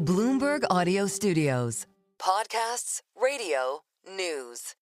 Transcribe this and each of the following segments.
Bloomberg Audio Studios. Podcasts, radio, news.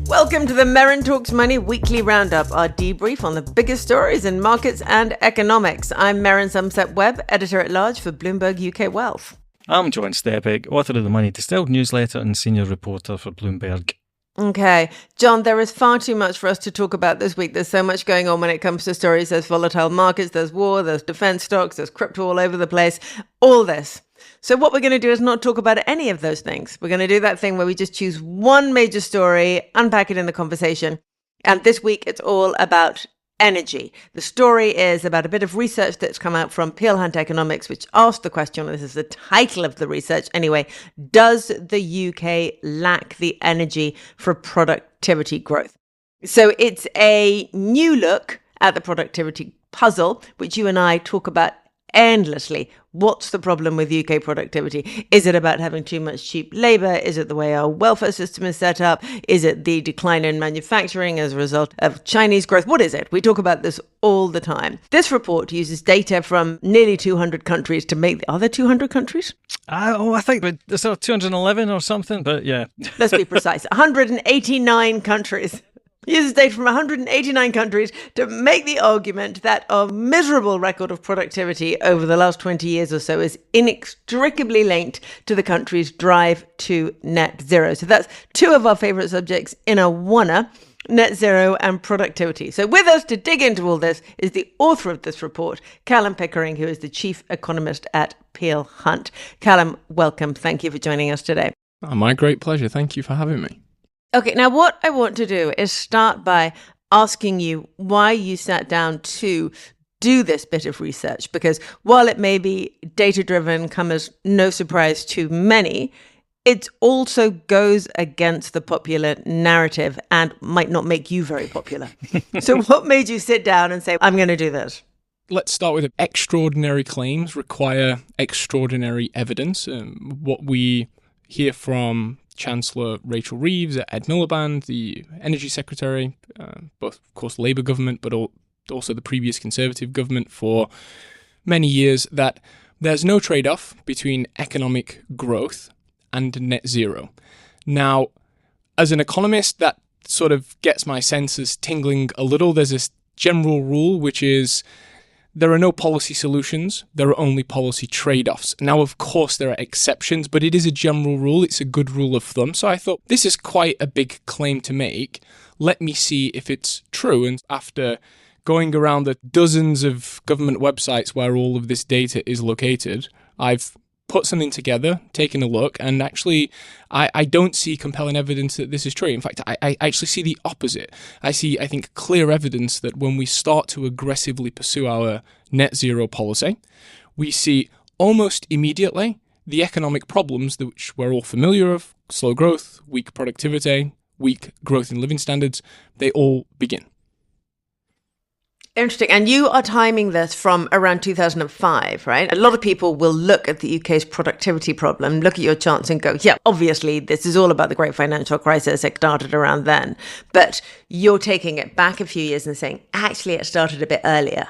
Welcome to the Merryn Talks Money weekly roundup, our debrief on the biggest stories in markets and economics. I'm Merryn Somerset Webb, editor-at-large for Bloomberg UK Wealth. I'm John Stepek, author of the Money Distilled newsletter and senior reporter for Bloomberg. Okay, John, there is far too much for us to talk about this week. There's so much going on when it comes to stories. There's volatile markets, there's war, there's defense stocks, there's crypto all over the place, all this. So what we're going to do is not talk about any of those things. We're going to do that thing where we just choose one major story, unpack it in the conversation. And this week, it's all about energy. The story is about a bit of research that's come out from Peel Hunt Economics, which asked the question, this is the title of the research anyway, does the UK lack the energy for productivity growth? So it's a new look at the productivity puzzle, which you and I talk about endlessly. What's the problem with UK productivity? Is it about having too much cheap labour? Is it the way our welfare system is set up? Is it the decline in manufacturing as a result of Chinese growth? What is it? We talk about this all the time. This report uses data from nearly 200 countries to make... Are there 200 countries? I think there's 211 or something, but yeah. Let's be precise. 189 countries. Uses data from 189 countries to make the argument that our miserable record of productivity over the last 20 years or so is inextricably linked to the country's drive to net zero. So that's two of our favourite subjects in a oneer, net zero and productivity. So with us to dig into all this is the author of this report, Kallum Pickering, who is the chief economist at Peel Hunt. Kallum, welcome. Thank you for joining us today. Oh, my great pleasure. Thank you for having me. Okay, now what I want to do is start by asking you why you sat down to do this bit of research, because while it may be data-driven, come as no surprise to many, it also goes against the popular narrative and might not make you very popular. So what made you sit down and say, I'm going to do this? Let's start with extraordinary claims require extraordinary evidence. What we hear from Chancellor Rachel Reeves, Ed Miliband, the Energy Secretary, both, of course, Labour government, but also the previous Conservative government for many years, that there's no trade-off between economic growth and net zero. Now, as an economist, that sort of gets my senses tingling a little. There's this general rule, which is there are no policy solutions, there are only policy trade-offs. Now, of course, there are exceptions, but it is a general rule. It's a good rule of thumb. So I thought, this is quite a big claim to make. Let me see if it's true. And after going around the dozens of government websites where all of this data is located, I've put something together, taken a look, and actually I don't see compelling evidence that this is true. In fact, I actually see the opposite. I see, I think, clear evidence that when we start to aggressively pursue our net zero policy, we see almost immediately the economic problems which we're all familiar of: slow growth, weak productivity, weak growth in living standards. They all begin. Interesting. And you are timing this from around 2005, right? A lot of people will look at the UK's productivity problem, look at your charts and go, yeah, obviously this is all about the great financial crisis. It started around then. But you're taking it back a few years and saying, actually, it started a bit earlier.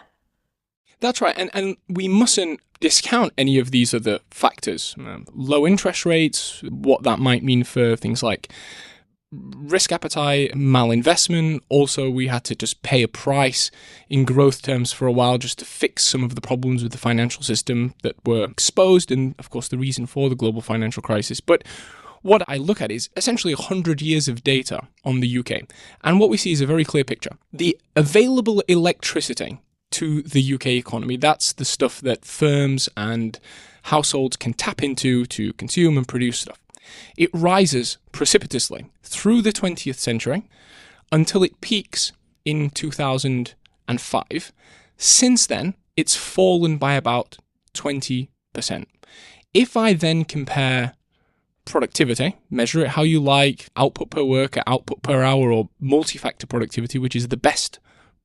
That's right. And we mustn't discount any of these other factors. Low interest rates, what that might mean for things like risk appetite, malinvestment. Also, we had to just pay a price in growth terms for a while just to fix some of the problems with the financial system that were exposed and, of course, the reason for the global financial crisis. But what I look at is essentially 100 years of data on the UK. And what we see is a very clear picture. The available electricity to the UK economy, that's the stuff that firms and households can tap into to consume and produce stuff. It rises precipitously through the 20th century until it peaks in 2005. Since then, it's fallen by about 20%. If I then compare productivity, measure it how you like, output per worker, output per hour, or multi-factor productivity, which is the best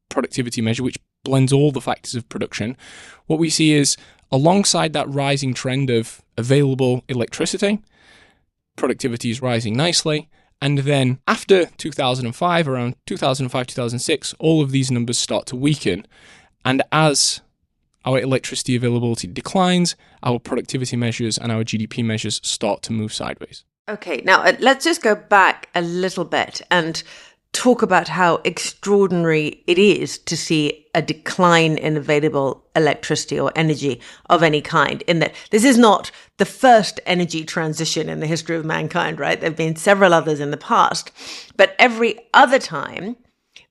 productivity measure, which blends all the factors of production, what we see is alongside that rising trend of available electricity, productivity is rising nicely, And then after 2005, around 2005, 2006, all of these numbers start to weaken. And as our electricity availability declines, our productivity measures and our GDP measures start to move sideways. Okay, now let's just go back a little bit and talk about how extraordinary it is to see a decline in available electricity or energy of any kind, in that this is not the first energy transition in the history of mankind, right? There have been several others in the past, but every other time,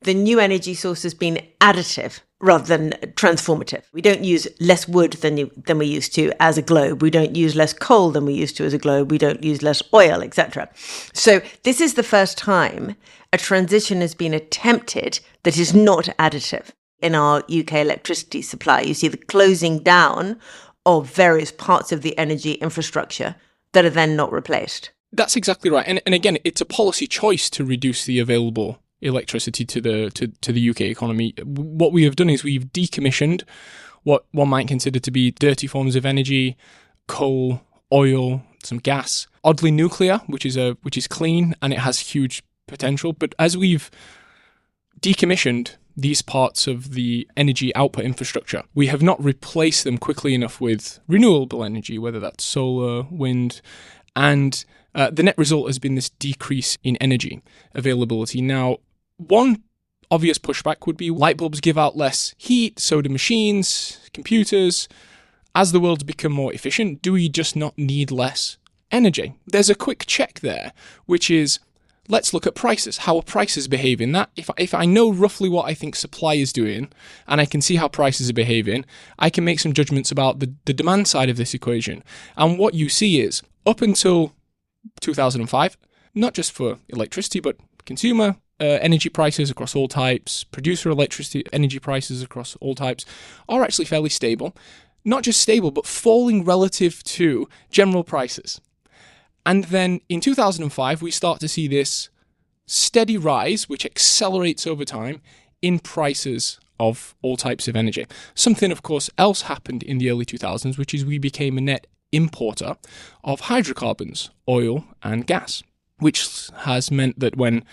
the new energy source has been additive rather than transformative. We don't use less wood than we used to as a globe. We don't use less coal than we used to as a globe. We don't use less oil, etc. So this is the first time a transition has been attempted that is not additive. In our UK electricity supply, you see the closing down of various parts of the energy infrastructure that are then not replaced. That's exactly right. And again, it's a policy choice to reduce the available electricity to the UK economy. What we have done is we've decommissioned what one might consider to be dirty forms of energy, coal, oil, some gas. Oddly, nuclear, which is clean and it has huge potential. But as we've decommissioned these parts of the energy output infrastructure, we have not replaced them quickly enough with renewable energy, whether that's solar, wind, and the net result has been this decrease in energy availability. Now, one obvious pushback would be light bulbs give out less heat, so do machines, computers. As the world's become more efficient, do we just not need less energy? There's a quick check there, which is, let's look at prices. How are prices behaving? That if I know roughly what I think supply is doing, and I can see how prices are behaving, I can make some judgments about the demand side of this equation. And what you see is, up until 2005, not just for electricity, but consumer energy prices across all types, producer electricity energy prices across all types, are actually fairly stable. Not just stable, but falling relative to general prices. And then in 2005, we start to see this steady rise, which accelerates over time in prices of all types of energy. Something, of course, else happened in the early 2000s, which is we became a net importer of hydrocarbons, oil and gas, which has meant that when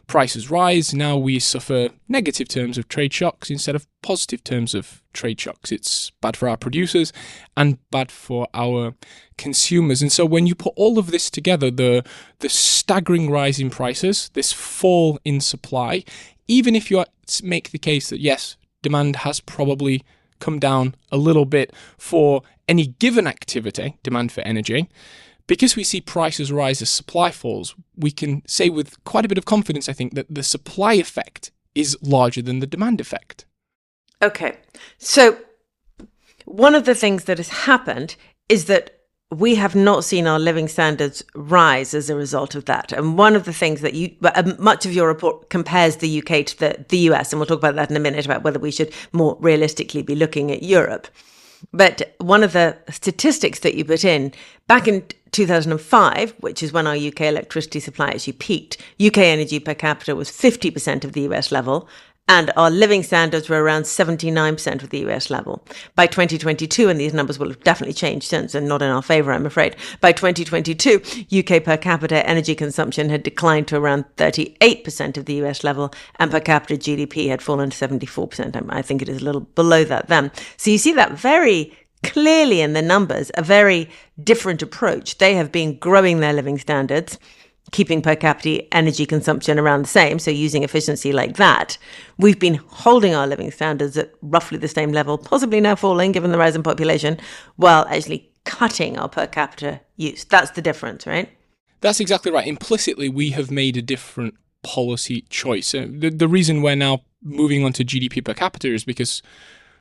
prices rise, now we suffer negative terms of trade shocks instead of positive terms of trade shocks. It's bad for our producers and bad for our consumers. And so when you put all of this together, the staggering rise in prices, this fall in supply, even if you make the case that yes, demand has probably come down a little bit for any given activity, demand for energy, because we see prices rise as supply falls, we can say with quite a bit of confidence, I think, that the supply effect is larger than the demand effect. Okay. So one of the things that has happened is that we have not seen our living standards rise as a result of that. And one of the things that much of your report compares the UK to the US, and we'll talk about that in a minute, about whether we should more realistically be looking at Europe. But one of the statistics that you put in, back in 2005, which is when our UK electricity supply actually peaked, UK energy per capita was 50% of the US level, and our living standards were around 79% of the US level. By 2022, and these numbers will have definitely changed since and not in our favour, I'm afraid, by 2022, UK per capita energy consumption had declined to around 38% of the US level, and per capita GDP had fallen to 74%. I think it is a little below that then. So you see that very clearly in the numbers, a very different approach. They have been growing their living standards, keeping per capita energy consumption around the same, so using efficiency like that. We've been holding our living standards at roughly the same level, possibly now falling given the rise in population, while actually cutting our per capita use. That's the difference, right? That's exactly right. Implicitly, we have made a different policy choice. The reason we're now moving on to GDP per capita is because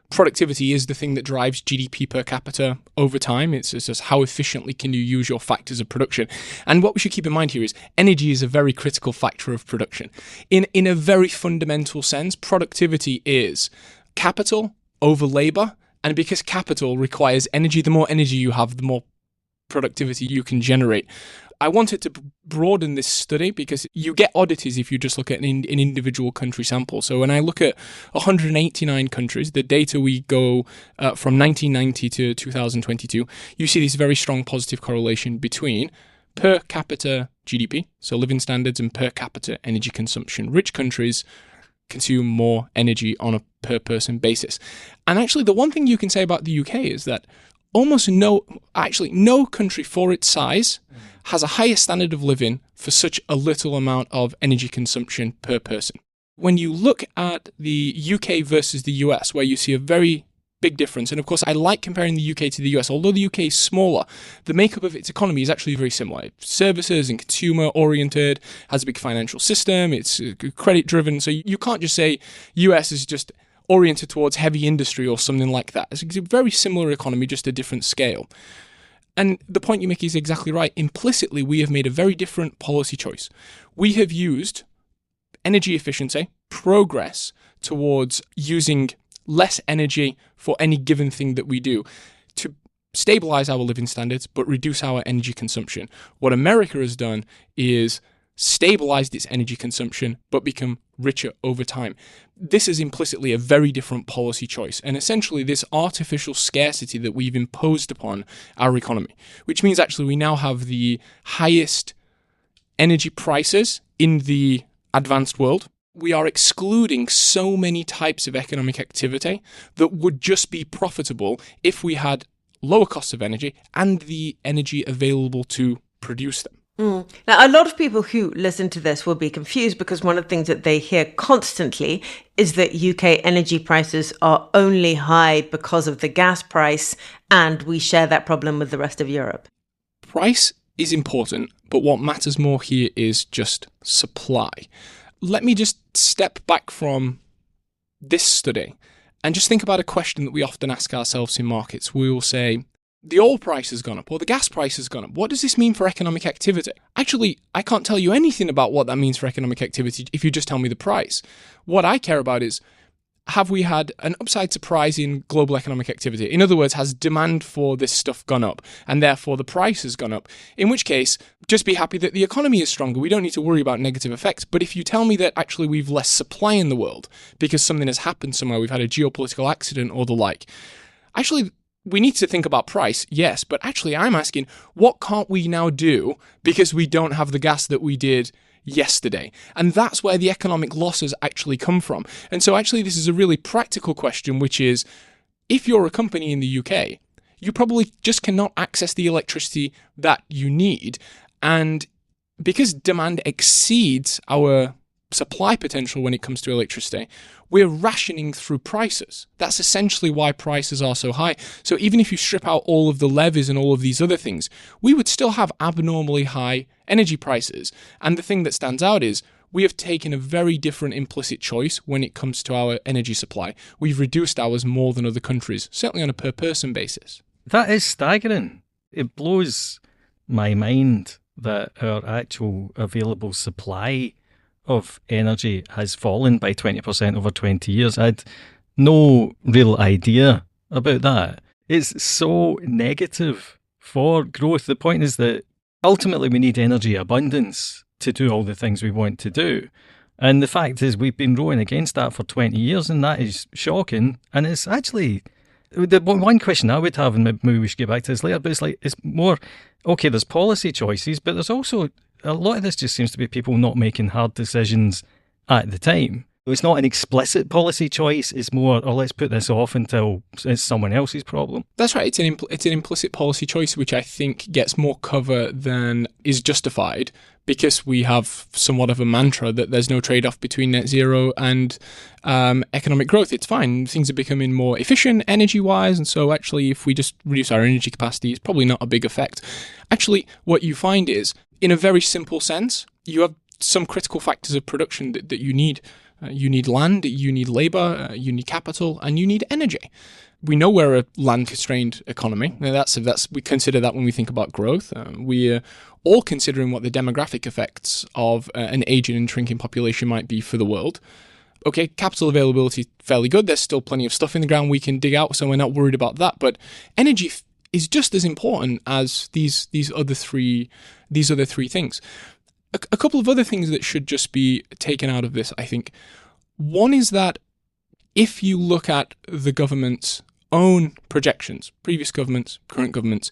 productivity is the thing that drives GDP per capita over time. It's just how efficiently can you use your factors of production. And what we should keep in mind here is energy is a very critical factor of production. In a very fundamental sense, productivity is capital over labor. And because capital requires energy, the more energy you have, the more productivity you can generate. I wanted to broaden this study because you get oddities if you just look at an individual country sample. So when I look at 189 countries, the data we go from 1990 to 2022, you see this very strong positive correlation between per capita GDP, so living standards, and per capita energy consumption. Rich countries consume more energy on a per person basis. And actually, the one thing you can say about the UK is that almost no country for its size has a higher standard of living for such a little amount of energy consumption per person. When you look at the UK versus the US, where you see a very big difference, and of course I like comparing the UK to the US, although the UK is smaller, the makeup of its economy is actually very similar. It's services and consumer oriented, has a big financial system, it's credit driven, so you can't just say US is just oriented towards heavy industry or something like that. It's a very similar economy, just a different scale. And the point you make is exactly right. Implicitly, we have made a very different policy choice. We have used energy efficiency, progress towards using less energy for any given thing that we do to stabilize our living standards, but reduce our energy consumption. What America has done is stabilized its energy consumption, but become richer over time. This is implicitly a very different policy choice, and essentially this artificial scarcity that we've imposed upon our economy, which means actually we now have the highest energy prices in the advanced world. We are excluding so many types of economic activity that would just be profitable if we had lower costs of energy and the energy available to produce them. Now, a lot of people who listen to this will be confused because one of the things that they hear constantly is that UK energy prices are only high because of the gas price, and we share that problem with the rest of Europe. Price is important, but what matters more here is just supply. Let me just step back from this study and just think about a question that we often ask ourselves in markets. We will say, the oil price has gone up or the gas price has gone up. What does this mean for economic activity? Actually, I can't tell you anything about what that means for economic activity if you just tell me the price. What I care about is, have we had an upside surprise in global economic activity? In other words, has demand for this stuff gone up and therefore the price has gone up? In which case, just be happy that the economy is stronger. We don't need to worry about negative effects. But if you tell me that actually we've less supply in the world because something has happened somewhere, we've had a geopolitical accident or the like, actually, we need to think about price, yes, but actually I'm asking, what can't we now do because we don't have the gas that we did yesterday? And that's where the economic losses actually come from. And so actually this is a really practical question, which is, if you're a company in the UK, you probably just cannot access the electricity that you need. And because demand exceeds our supply potential when it comes to electricity, we're rationing through prices. That's essentially why prices are so high. So even if you strip out all of the levies and all of these other things, we would still have abnormally high energy prices. And the thing that stands out is we have taken a very different implicit choice when it comes to our energy supply. We've reduced ours more than other countries, certainly on a per person basis. That is staggering. It blows my mind that our actual available supply of energy has fallen by 20% over 20 years. I had no real idea about that. It's so negative for growth. The point is that ultimately we need energy abundance to do all the things we want to do. And the fact is we've been rowing against that for 20 years, and that is shocking. And it's actually, the one question I would have, and maybe we should get back to this later, but it's more, okay, there's policy choices, but there's also a lot of this just seems to be people not making hard decisions at the time. It's not an explicit policy choice. It's more, oh, let's put this off until it's someone else's problem. That's right. It's an implicit policy choice, which I think gets more cover than is justified, because we have somewhat of a mantra that there's no trade-off between net zero and economic growth. It's fine. Things are becoming more efficient energy-wise, and so actually if we just reduce our energy capacity, it's probably not a big effect. Actually, what you find is, in a very simple sense, you have some critical factors of production that you need. You need land, you need labour, you need capital, and you need energy. We know we're a land-constrained economy. Now we consider that when we think about growth. We're all considering what the demographic effects of an aging and shrinking population might be for the world. Okay, capital availability fairly good. There's still plenty of stuff in the ground we can dig out, so we're not worried about that. But energy is just as important as these other three things. A couple of other things that should just be taken out of this, I think. One is that if you look at the government's own projections, previous governments, current governments,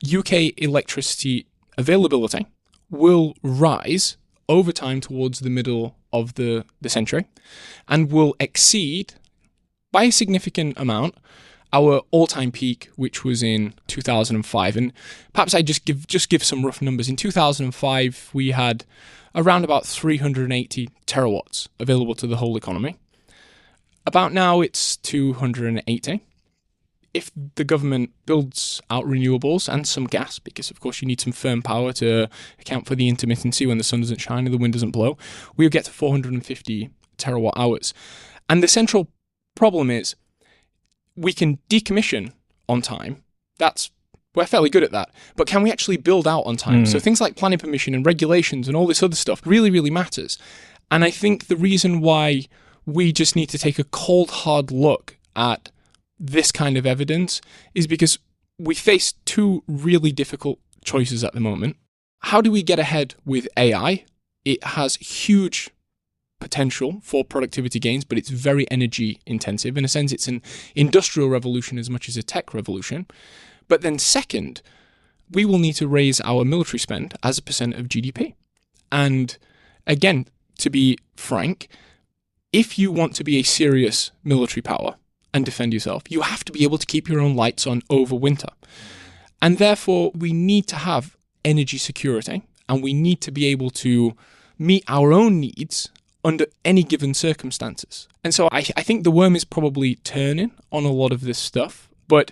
UK electricity availability will rise over time towards the middle of the century and will exceed by a significant amount our all-time peak, which was in 2005. And perhaps I just give some rough numbers. In 2005, we had around about 380 terawatts available to the whole economy. About now, it's 280. If the government builds out renewables and some gas, because of course you need some firm power to account for the intermittency when the sun doesn't shine and the wind doesn't blow, we'll get to 450 terawatt hours. And the central problem is we can decommission on time. We're fairly good at that. But can we actually build out on time? So things like planning permission and regulations and all this other stuff really, really matters. And I think the reason why we just need to take a cold, hard look at this kind of evidence is because we face two really difficult choices at the moment. How do we get ahead with AI? It has huge potential for productivity gains, but it's very energy intensive. In a sense, it's an industrial revolution as much as a tech revolution. But then second, we will need to raise our military spend as a percent of GDP. And again, to be frank, if you want to be a serious military power and defend yourself, you have to be able to keep your own lights on over winter. And therefore, we need to have energy security, and we need to be able to meet our own needs under any given circumstances. And so I think the worm is probably turning on a lot of this stuff. But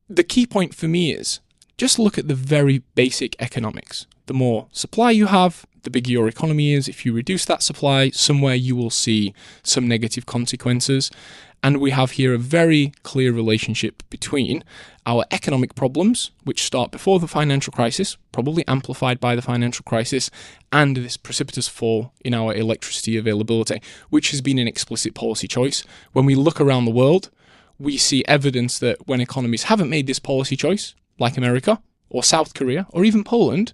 the key point for me is just look at the very basic economics. The more supply you have, the bigger your economy is. If you reduce that supply, somewhere you will see some negative consequences. And we have here a very clear relationship between our economic problems, which start before the financial crisis, probably amplified by the financial crisis, and this precipitous fall in our electricity availability, which has been an explicit policy choice. When we look around the world, we see evidence that when economies haven't made this policy choice, like America or South Korea or even Poland,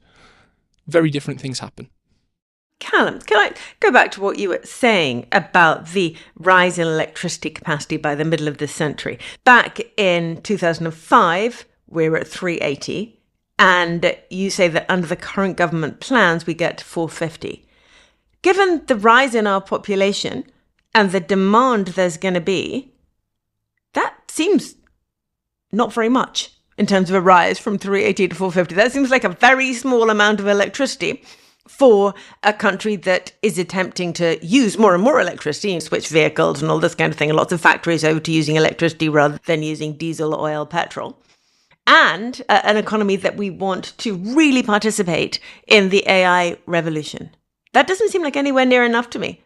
very different things happen. Kallum, can I go back to what you were saying about the rise in electricity capacity by the middle of this century? Back in 2005, we were at 380, and you say that under the current government plans, we get to 450. Given the rise in our population and the demand there's going to be, that seems not very much in terms of a rise from 380 to 450. That seems like a very small amount of electricity for a country that is attempting to use more and more electricity and switch vehicles and all this kind of thing, and lots of factories over to using electricity rather than using diesel, oil, petrol. And an economy that we want to really participate in the AI revolution. That doesn't seem like anywhere near enough to me.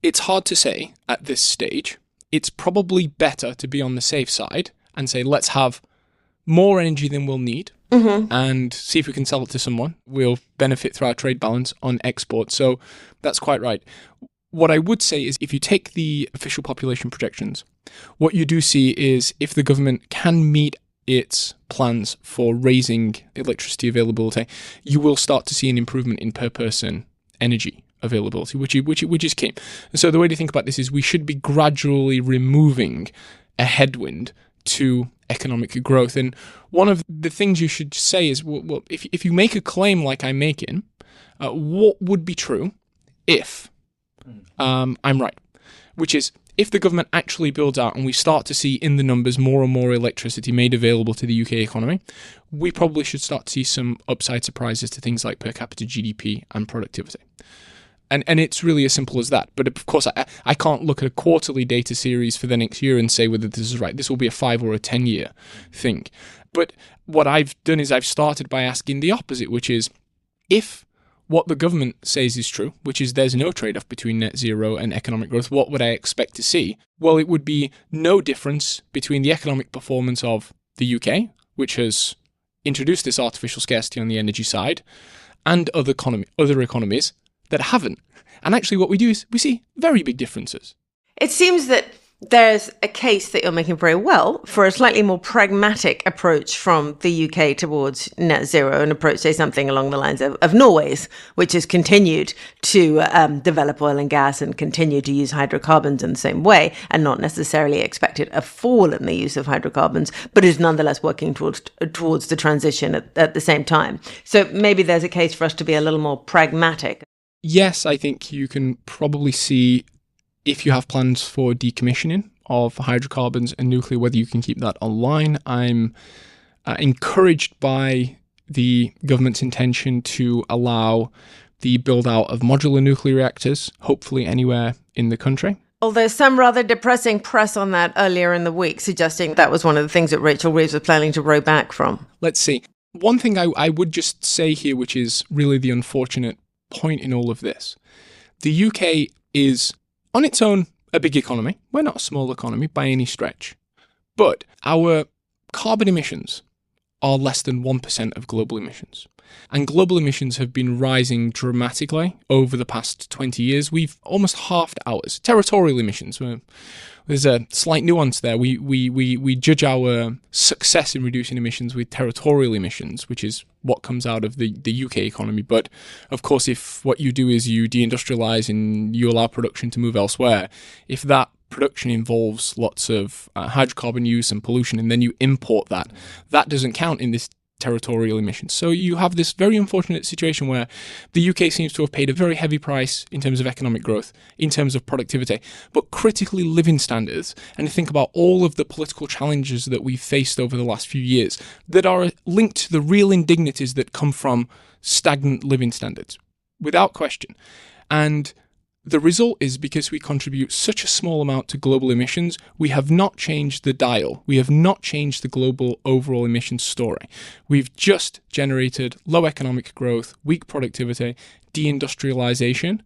It's hard to say at this stage. It's probably better to be on the safe side and say, let's have more energy than we'll need and see if we can sell it to someone. We'll benefit through our trade balance on export. So that's quite right. What I would say is if you take the official population projections, what you do see is if the government can meet its plans for raising electricity availability, you will start to see an improvement in per person energy availability, which is key. And so the way to think about this is we should be gradually removing a headwind to economic growth. And one of the things you should say is, well, if you make a claim like I'm making, what would be true if I'm right? Which is, if the government actually builds out and we start to see in the numbers more and more electricity made available to the UK economy, we probably should start to see some upside surprises to things like per capita GDP and productivity. And it's really as simple as that. But of course, I can't look at a quarterly data series for the next year and say whether this is right. This will be a 5 or a 10-year thing. But what I've done is I've started by asking the opposite, which is if what the government says is true, which is there's no trade-off between net zero and economic growth, what would I expect to see? Well, it would be no difference between the economic performance of the UK, which has introduced this artificial scarcity on the energy side, and other economies that haven't. And actually what we do is we see very big differences. It seems that There's a case that you're making very well for a slightly more pragmatic approach from the UK towards net zero, an approach, say, something along the lines of Norway's, which has continued to develop oil and gas and continue to use hydrocarbons in the same way, and not necessarily expected a fall in the use of hydrocarbons, but is nonetheless working towards the transition at the same time. So maybe there's a case for us to be a little more pragmatic. Yes, I think you can probably see, if you have plans for decommissioning of hydrocarbons and nuclear, whether you can keep that online. I'm encouraged by the government's intention to allow the build-out of modular nuclear reactors, hopefully anywhere in the country. Although some rather depressing press on that earlier in the week, suggesting that was one of the things that Rachel Reeves was planning to row back from. Let's see. One thing I would just say here, which is really the unfortunate point in all of this. The UK is, on its own, a big economy. We're not a small economy by any stretch. But our carbon emissions are less than 1% of global emissions. And global emissions have been rising dramatically over the past 20 years. We've almost halved ours. Territorial emissions, there's a slight nuance there. We judge our success in reducing emissions with territorial emissions, which is what comes out of the UK economy. But of course, if what you do is you deindustrialize and you allow production to move elsewhere, if that production involves lots of hydrocarbon use and pollution, and then you import that doesn't count in this territorial emissions. So you have this very unfortunate situation where the UK seems to have paid a very heavy price in terms of economic growth, in terms of productivity, but critically living standards. And you think about all of the political challenges that we've faced over the last few years that are linked to the real indignities that come from stagnant living standards, without question. And the result is, because we contribute such a small amount to global emissions, we have not changed the dial. We have not changed the global overall emissions story. We've just generated low economic growth, weak productivity, deindustrialization,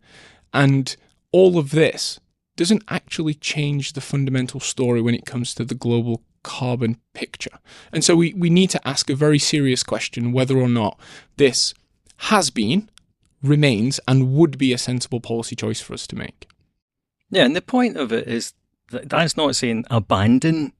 and all of this doesn't actually change the fundamental story when it comes to the global carbon picture. And so we need to ask a very serious question whether or not this has been, remains, and would be a sensible policy choice for us to make. Yeah, and the point of it is that's not saying abandon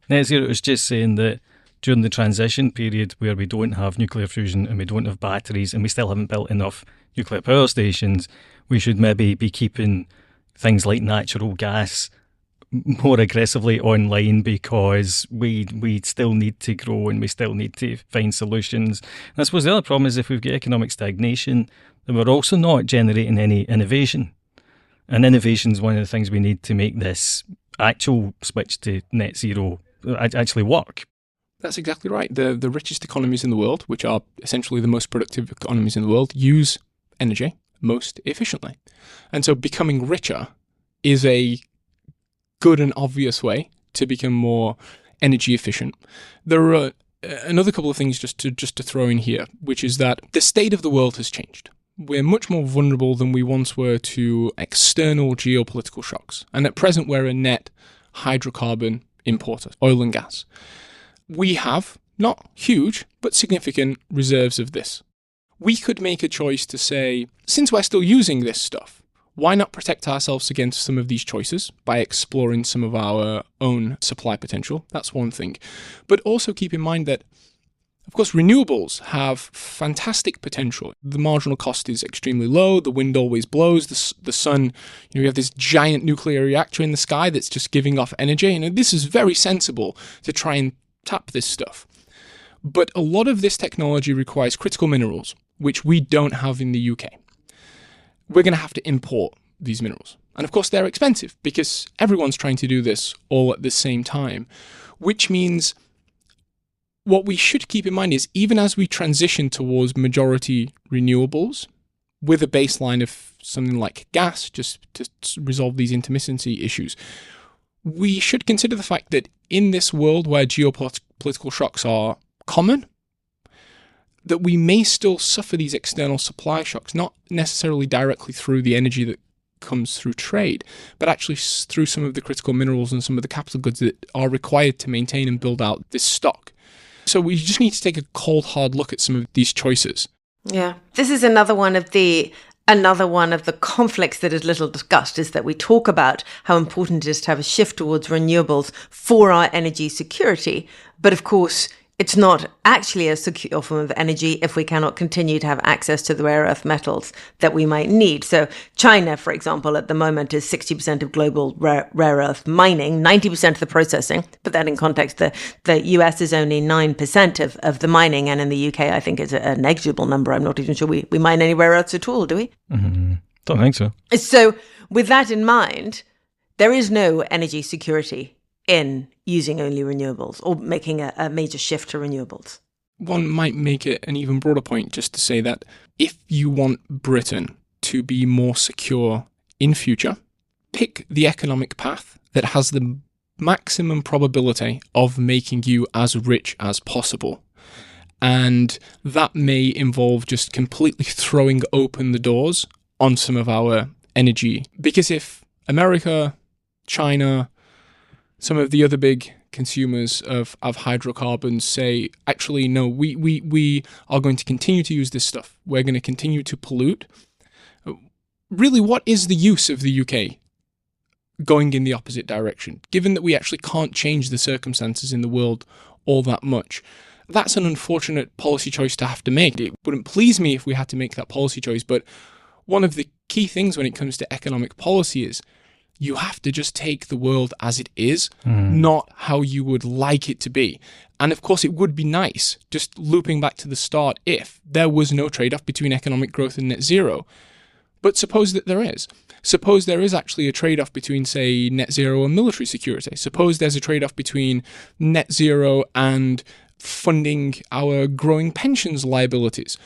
net zero. It's just saying that during the transition period where we don't have nuclear fusion and we don't have batteries and we still haven't built enough nuclear power stations, we should maybe be keeping things like natural gas more aggressively online, because we still need to grow and we still need to find solutions. And I suppose the other problem is, if we've got economic stagnation, then we're also not generating any innovation. And innovation is one of the things we need to make this actual switch to net zero actually work. That's exactly right. The richest economies in the world, which are essentially the most productive economies in the world, use energy most efficiently. And so becoming richer is a good and obvious way to become more energy efficient. There are another couple of things just to throw in here, which is that the state of the world has changed. We're much more vulnerable than we once were to external geopolitical shocks. And at present, we're a net hydrocarbon importer, oil and gas. We have not huge, but significant reserves of this. We could make a choice to say, since we're still using this stuff, why not protect ourselves against some of these choices by exploring some of our own supply potential? That's one thing. But also keep in mind that, of course, renewables have fantastic potential. The marginal cost is extremely low. The wind always blows. The sun, you have this giant nuclear reactor in the sky that's just giving off energy. And this is very sensible to try and tap this stuff. But a lot of this technology requires critical minerals, which we don't have in the UK. We're going to have to import these minerals. And of course, they're expensive because everyone's trying to do this all at the same time, which means what we should keep in mind is, even as we transition towards majority renewables with a baseline of something like gas, just to resolve these intermittency issues, we should consider the fact that in this world where geopolitical shocks are common, that we may still suffer these external supply shocks, not necessarily directly through the energy that comes through trade, but actually through some of the critical minerals and some of the capital goods that are required to maintain and build out this stock. So we just need to take a cold, hard look at some of these choices. Yeah. This is another one of the Another one of the conflicts that is little discussed is that we talk about how important it is to have a shift towards renewables for our energy security. But of course, it's not actually a secure form of energy if we cannot continue to have access to the rare earth metals that we might need. So China, for example, at the moment is 60% of global rare earth mining, 90% of the processing. Put that in context, the US is only 9% of the mining. And in the UK, I think it's a negligible number. I'm not even sure we mine any rare earths at all, do we? Mm-hmm. Don't think so. So with that in mind, there is no energy security in using only renewables or making a major shift to renewables. One might make it an even broader point just to say that if you want Britain to be more secure in future, pick the economic path that has the maximum probability of making you as rich as possible. And that may involve just completely throwing open the doors on some of our energy. Because if America, China, some of the other big consumers of hydrocarbons say, actually, no, we are going to continue to use this stuff. We're going to continue to pollute. Really, what is the use of the UK going in the opposite direction, given that we actually can't change the circumstances in the world all that much? That's an unfortunate policy choice to have to make. It wouldn't please me if we had to make that policy choice, but one of the key things when it comes to economic policy is you have to just take the world as it is, not how you would like it to be. And of course, it would be nice, just looping back to the start, if there was no trade-off between economic growth and net zero. But suppose that there is. Suppose there is actually a trade-off between, say, net zero and military security. Suppose there's a trade-off between net zero and funding our growing pensions liabilities.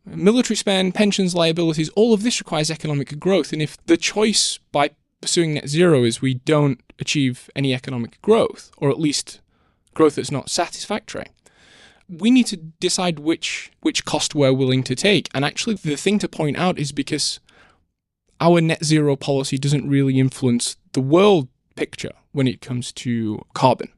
Military spend, pensions liabilities, all of this requires economic growth. And if the choice by pursuing net zero is we don't achieve any economic growth, or at least growth that's not satisfactory, we need to decide which cost we're willing to take. And actually, the thing to point out is because our net zero policy doesn't really influence the world picture when it comes to carbon.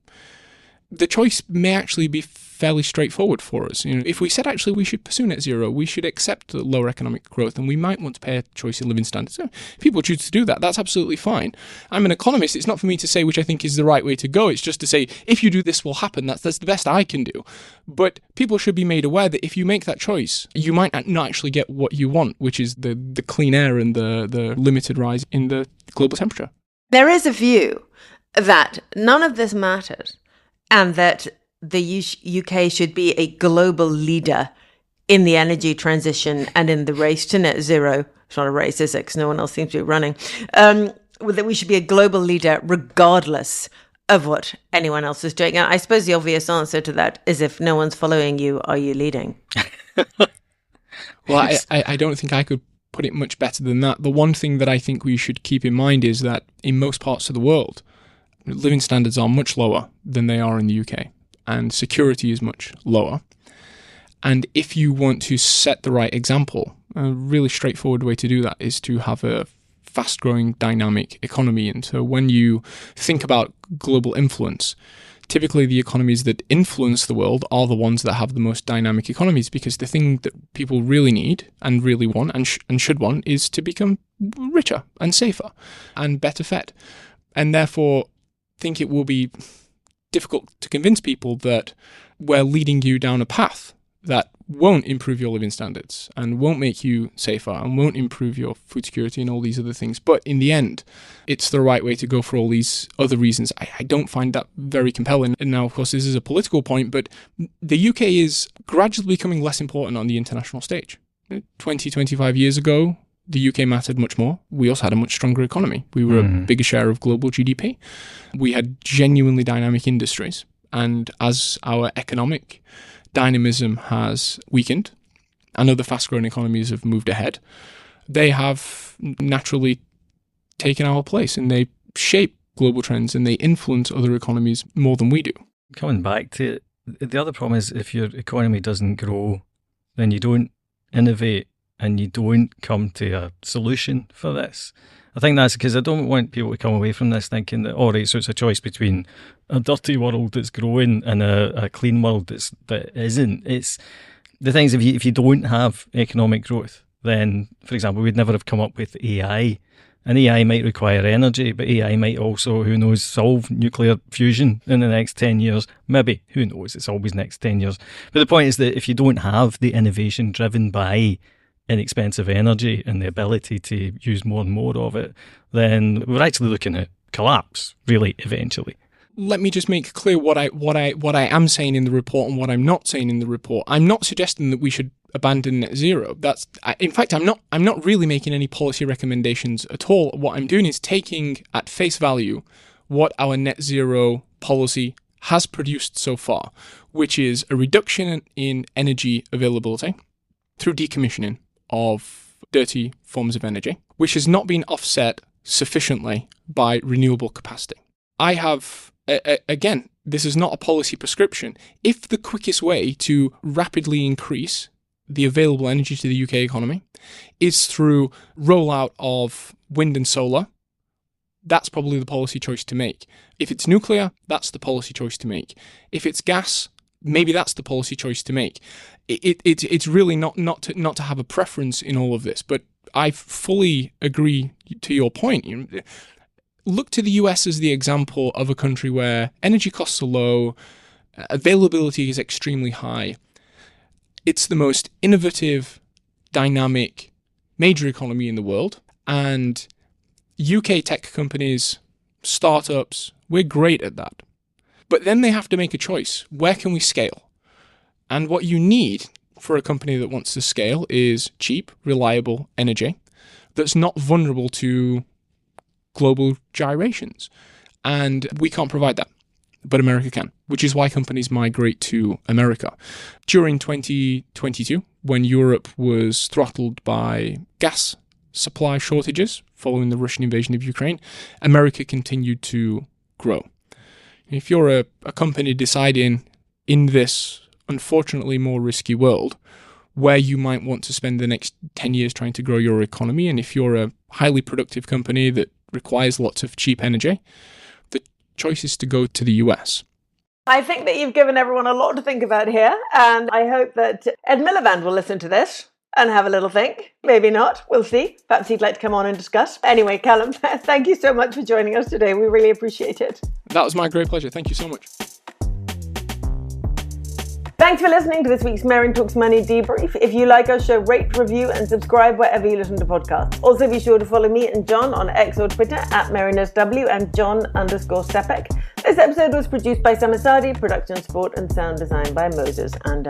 The choice may actually be fairly straightforward for us. If we said actually we should pursue net zero, we should accept the lower economic growth, and we might want to pay a choice in living standards. So if people choose to do that, that's absolutely fine. I'm an economist. It's not for me to say which I think is the right way to go. It's just to say, if you do this will happen. That's the best I can do. But people should be made aware that if you make that choice, you might not actually get what you want, which is the clean air and the limited rise in the global temperature. There is a view that none of this matters, and that the UK should be a global leader in the energy transition and in the race to net zero. It's not a race, is it? Because no one else seems to be running. That we should be a global leader regardless of what anyone else is doing. And I suppose the obvious answer to that is, if no one's following you, are you leading? Well, I don't think I could put it much better than that. The one thing that I think we should keep in mind is that in most parts of the world, living standards are much lower than they are in the UK, and security is much lower. And if you want to set the right example, a really straightforward way to do that is to have a fast-growing, dynamic economy. And so when you think about global influence, typically the economies that influence the world are the ones that have the most dynamic economies, because the thing that people really need and really want and should want is to become richer and safer and better fed. And therefore, think it will be difficult to convince people that we're leading you down a path that won't improve your living standards and won't make you safer and won't improve your food security and all these other things. But in the end, it's the right way to go for all these other reasons. I don't find that very compelling. And now, of course, this is a political point, but the UK is gradually becoming less important on the international stage. 20, 25 years ago, the UK mattered much more. We also had a much stronger economy. We were a bigger share of global GDP. We had genuinely dynamic industries. And as our economic dynamism has weakened and other fast-growing economies have moved ahead, they have naturally taken our place, and they shape global trends and they influence other economies more than we do. Coming back to it, the other problem is if your economy doesn't grow, then you don't innovate and you don't come to a solution for this. I think that's because I don't want people to come away from this thinking that, all right, so it's a choice between a dirty world that's growing and a clean world that isn't. It's the things, if you don't have economic growth, then, for example, we'd never have come up with AI. And AI might require energy, but AI might also, who knows, solve nuclear fusion in the next 10 years. Maybe, who knows, it's always next 10 years. But the point is that if you don't have the innovation driven by inexpensive energy and the ability to use more and more of it, then we're actually looking at collapse, really, eventually. Let me just make clear what I am saying in the report and what I'm not saying in the report. I'm not suggesting that we should abandon net zero. In fact, I'm not really making any policy recommendations at all. What I'm doing is taking at face value what our net zero policy has produced so far, which is a reduction in energy availability through decommissioning of dirty forms of energy, which has not been offset sufficiently by renewable capacity. I have, again, this is not a policy prescription. If the quickest way to rapidly increase the available energy to the UK economy is through rollout of wind and solar, that's probably the policy choice to make. If it's nuclear, that's the policy choice to make. If it's gas, maybe that's the policy choice to make. It's really not to have a preference in all of this, but I fully agree to your point. Look to the US as the example of a country where energy costs are low, availability is extremely high. It's the most innovative, dynamic, major economy in the world. And UK tech companies, startups, we're great at that. But then they have to make a choice. Where can we scale? And what you need for a company that wants to scale is cheap, reliable energy that's not vulnerable to global gyrations. And we can't provide that, but America can, which is why companies migrate to America. During 2022, when Europe was throttled by gas supply shortages following the Russian invasion of Ukraine, America continued to grow. If you're a company deciding in this unfortunately more risky world where you might want to spend the next 10 years trying to grow your economy, and if you're a highly productive company that requires lots of cheap energy, the choice is to go to the US. I think that you've given everyone a lot to think about here, and I hope that Ed Miliband will listen to this and have a little think. Maybe not. We'll see. Perhaps he'd like to come on and discuss. Anyway, Kallum, thank you so much for joining us today. We really appreciate it. That was my great pleasure. Thank you so much. Thanks for listening to this week's Merryn Talks Money debrief. If you like our show, rate, review, and subscribe wherever you listen to podcasts. Also, be sure to follow me and John on X or Twitter at MerrynSW and John_Stepek. This episode was produced by Samasadi, production support and sound design by Moses and